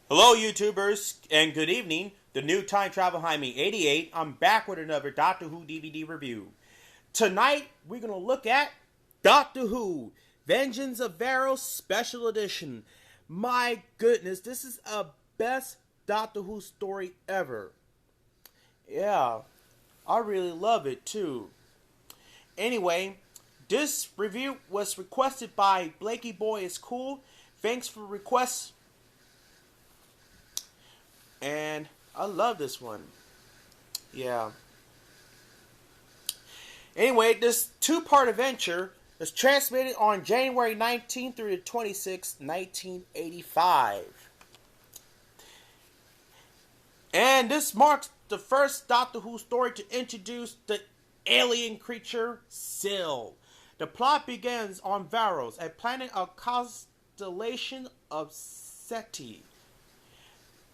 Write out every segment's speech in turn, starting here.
Hello, YouTubers, and good evening. The new Time Travel Behind Me 88. I'm back with another Doctor Who DVD review. Tonight, we're going to look at Doctor Who Vengeance of Varos Special Edition. My goodness, this is a best Doctor Who story ever. Yeah, I really love it too. Anyway, this review was requested by Blakey Boy is Cool. Thanks for requests. And I love this one. Yeah. Anyway, this two-part adventure was transmitted on January 19th through the 26th, 1985. And this marks the first Doctor Who story to introduce the alien creature Syl. The plot begins on Varos, a planet of constellation of Seti.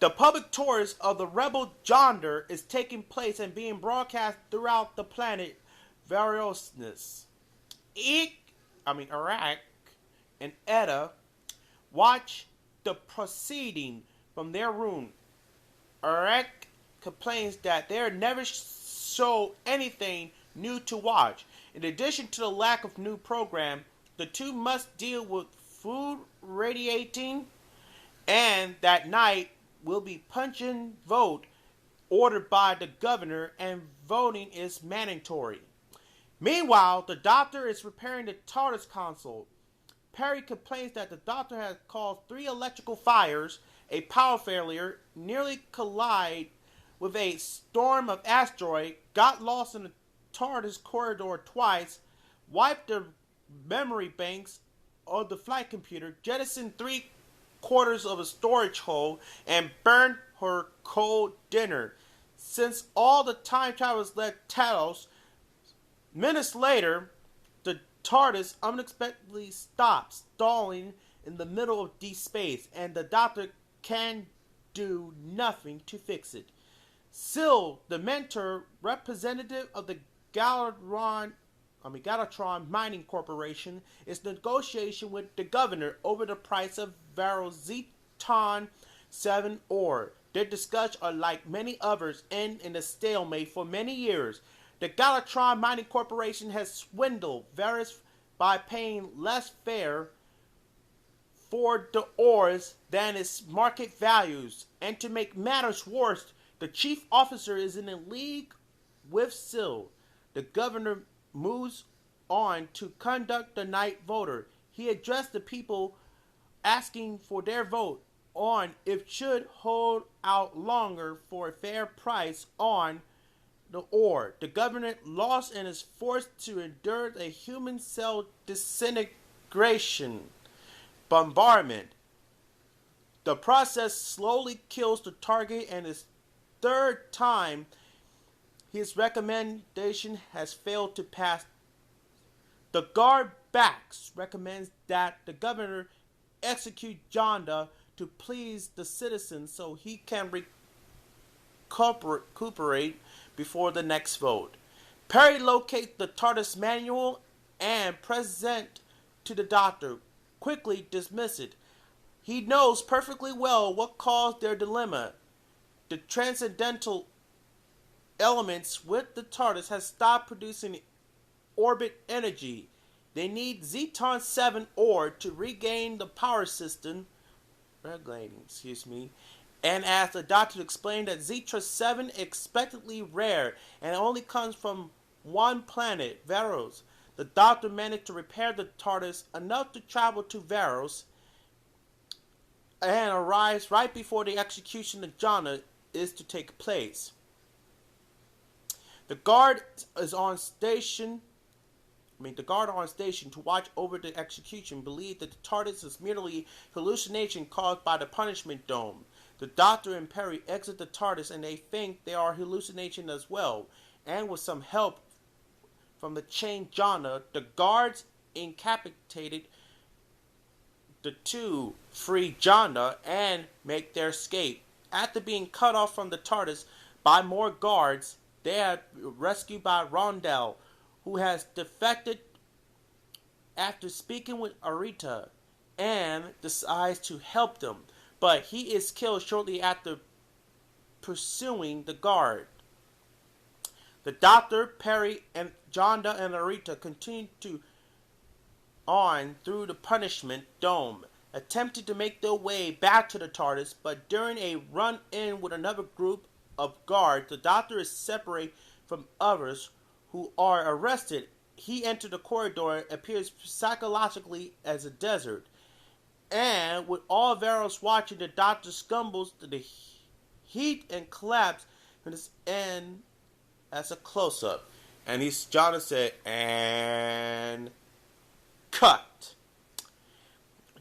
The public tours of the rebel Jonder is taking place and being broadcast throughout the planet Varosness. Iraq and Etta watch the proceeding from their room. Iraq complains that they never show anything new to watch. In addition to the lack of new program, the two must deal with food radiating, and that night will be punch and vote ordered by the governor, and voting is mandatory. Meanwhile, the Doctor is repairing the TARDIS console. Perry complains that the Doctor has caused 3 electrical fires, a power failure, nearly collide with a storm of asteroid, got lost in the TARDIS corridor twice, wiped the memory banks of the flight computer, jettisoned 3/4 of a storage hole, and burned her cold dinner. Since all the time travelers left Talos, minutes later, the TARDIS unexpectedly stops stalling in the middle of deep space, and the Doctor can do nothing to fix it. Syl, the mentor representative of the Galatron Mining Corporation, is negotiation with the governor over the price of Varos Zeton 7 ore. Their discussions are like many others end in a stalemate for many years. The Galatron Mining Corporation has swindled Varos by paying less fare for the ores than its market values. And to make matters worse, the chief officer is in a league with Syl. The governor moves on to conduct the night voter. He addressed the people asking for their vote on if should hold out longer for a fair price on the ore. The governor lost and is forced to endure a human cell disintegration bombardment. The process slowly kills the target, and his third time his recommendation has failed to pass. The guard backs recommends that the governor execute Jonda to please the citizens so he can recuperate before the next vote. Perry locates the TARDIS manual and present to the Doctor. Quickly dismiss it. He knows perfectly well what caused their dilemma. The transcendental elements with the TARDIS has stopped producing orbit energy. They need Zeton 7 ore to regain the power system regulating, and as the Doctor explained that Zeton 7 is expectedly rare and only comes from one planet, Varos. The Doctor managed to repair the TARDIS enough to travel to Varos and arrives right before the execution of Jonna is to take place. The guard on station to watch over the execution believe that the TARDIS is merely hallucination caused by the punishment dome. The Doctor and Perry exit the TARDIS and they think they are hallucination as well. And with some help from the chained Jonna, the guards incapacitated the two, free Jonna, and make their escape. After being cut off from the TARDIS by more guards, they are rescued by Rondell, who has defected after speaking with Arita, and decides to help them. but he is killed shortly after pursuing the guard. The Doctor, Perry, and Jonda and Arita continue to on through the punishment dome, attempting to make their way back to the TARDIS, but during a run-in with another group of guards, the Doctor is separated from others who are arrested. He enters the corridor and appears psychologically as a desert. And with all Varos watching, the Doctor stumbles to the heat and collapse and his end as a close-up. And Jonda said, and cut.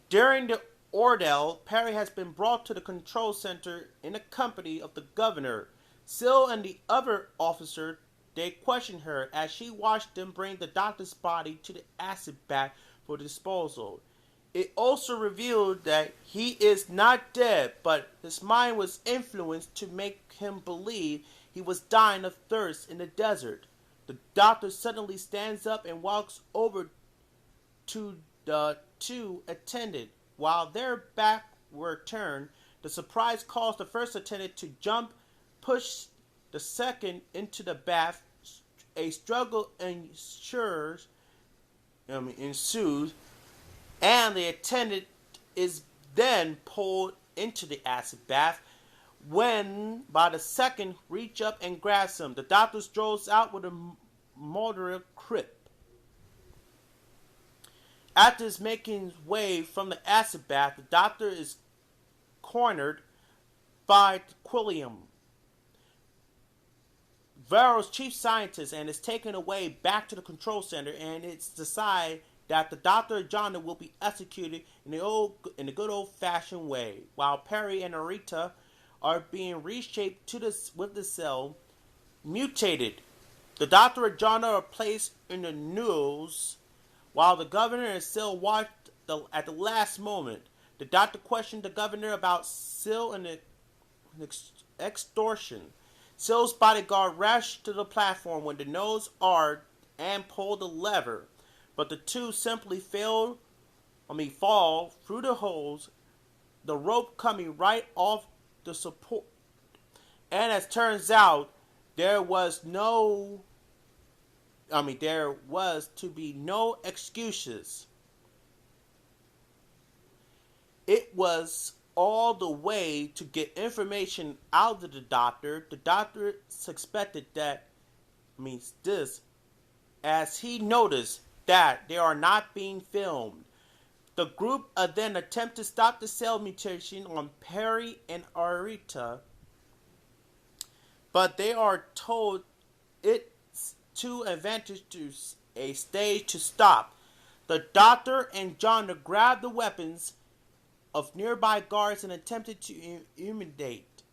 During the ordeal, Perry has been brought to the control center in the company of the governor. Syl and the other officer, they question her as she watched them bring the Doctor's body to the acid bath for disposal. It also revealed that he is not dead, but his mind was influenced to make him believe he was dying of thirst in the desert. The Doctor suddenly stands up and walks over to the two attendants. While their back were turned, the surprise caused the first attendant to jump, push the second into the bath. A struggle ensues, and the attendant is then pulled into the acid bath when by the second reach up and grabs him. The Doctor strolls out with a moderate grip. After his making his way from the acid bath, the Doctor is cornered by Quilliam, Varos' chief scientist, and is taken away back to the control center, and it's decided that the Doctor and Jonda will be executed in the good old-fashioned way, while Perry and Arita are being reshaped with the cell mutated. The Doctor and Jonda are placed in the news, while the governor and Syl watch at the last moment. The Doctor questioned the governor about Syl and the extortion. Syl's bodyguard rushed to the platform when the nose arced and pulled the lever, but the two simply fall through the holes, the rope coming right off the support. And as turns out, there was to be no excuses. It was all the way to get information out of the Doctor. The Doctor suspected this as he noticed that they are not being filmed. The group then attempt to stop the cell mutation on Perry and Arita, but they are told it's too advantageous a stage to stop. The Doctor and Jonda grab the weapons of nearby guards and attempted to intimidate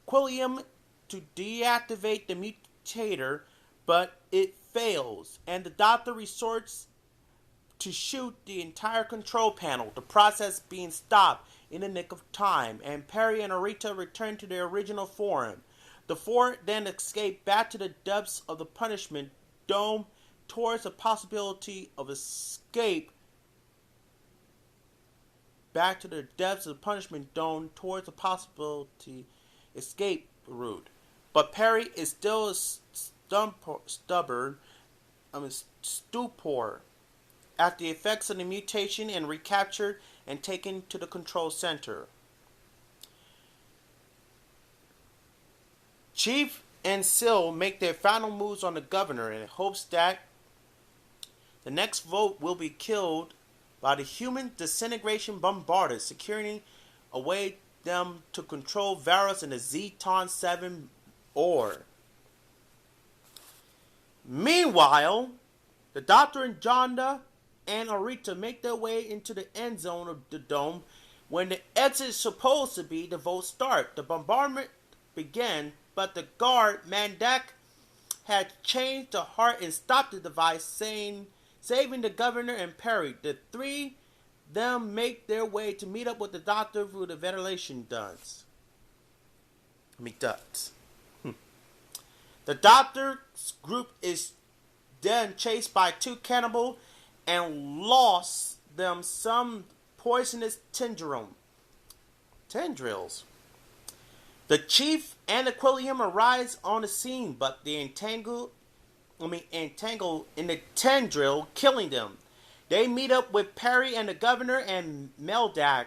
Quilliam to deactivate the mutator, but it fails, and the Doctor resorts to shoot the entire control panel, the process being stopped in the nick of time, and Perry and Arita return to their original form. The four then escape back to the depths of the punishment dome towards the possibility of escape route. But Perry is still stupor at the effects of the mutation and recaptured and taken to the control center. Chief and Syl make their final moves on the governor in hopes that the next vote will be killed by the human disintegration bombarders, securing a way them to control Varos and the Zeton 7 ore. Meanwhile, the Doctor and Jonda and Arita make their way into the end zone of the dome. When the exit is supposed to be, the vote start. The bombardment began, but the guard, Mandak, had changed the heart and stopped the device, saving the governor and Perry. The three them make their way to meet up with the Doctor through the ventilation ducts. The Doctor's group is then chased by two cannibals and lost them some poisonous tendrum. Tendrils. The chief and Aquilium arrives on the scene, but they entangle in the tendril, killing them. They meet up with Perry and the governor and Meldak.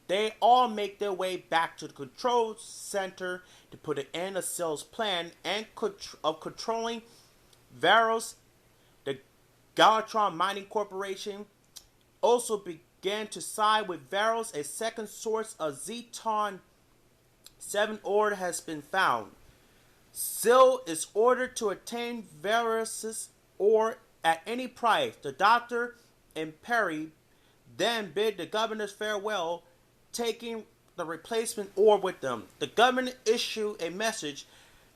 They all make their way back to the control center to put an end to Cell's plan of controlling Varos. The Galatron Mining Corporation also began to side with Varos. A second source of Zeton 7 ore has been found. Cell is ordered to attain Varos' ore at any price. The doctor and Perry then bid the governors farewell, taking the replacement ore with them. The governor issued a message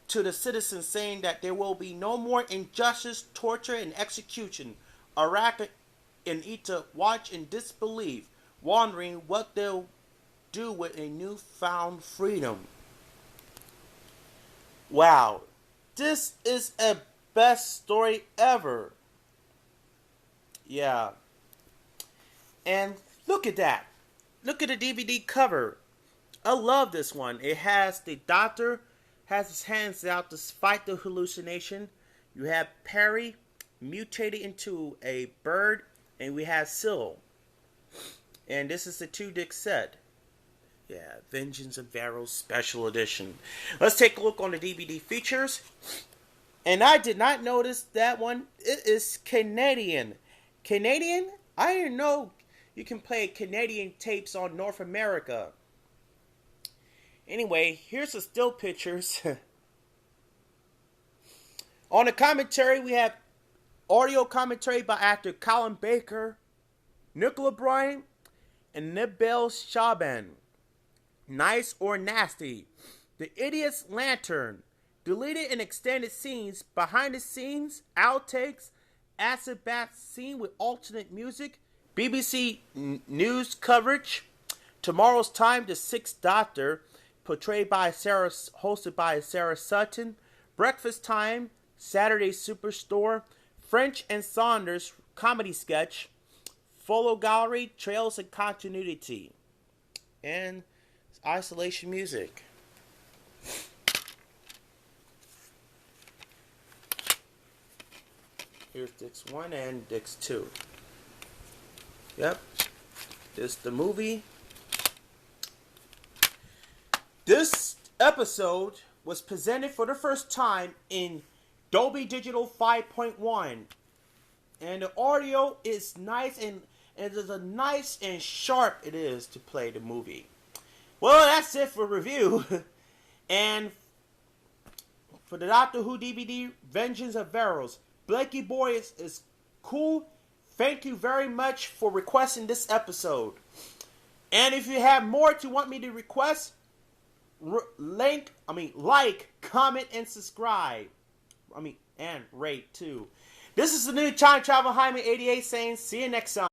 to the citizens saying that there will be no more injustice, torture, and execution. Iraq and Ita watch in disbelief, wondering what they'll do with a newfound freedom. Wow, this is a best story ever. Yeah. And look at that. Look at the DVD cover. I love this one. It has the doctor has his hands out to fight the hallucination. You have Perry mutated into a bird, and we have Syl. And this is the 2-disc set. Yeah, Vengeance of Varos Special Edition. Let's take a look on the DVD features. And I did not notice that one. It is Canadian. Canadian? I didn't know you can play Canadian tapes on North America. Anyway, here's the still pictures. On the commentary, we have audio commentary by actor Colin Baker, Nicola Bryant, and Nibel Shaban. Nice or Nasty. The Idiot's Lantern. Deleted and extended scenes, behind the scenes, outtakes, acid bath scene with alternate music, BBC News coverage, Tomorrow's Time, The Sixth Doctor, hosted by Sarah Sutton, Breakfast Time, Saturday Superstore, French and Saunders comedy sketch, Photo Gallery, Trails and Continuity, and Isolation Music. Here's Dix 1 and Dix 2. Yep. This is the movie. This episode was presented for the first time in Dolby Digital 5.1. And the audio is nice and it is a nice and sharp it is to play the movie. Well, that's it for review. And for the Doctor Who DVD, Vengeance of Varos. Blakey Boy is cool. Thank you very much for requesting this episode. And if you have more to want me to request, like, comment, and subscribe. And rate too. This is the new Time Travel Hyman 88 saying, see you next time.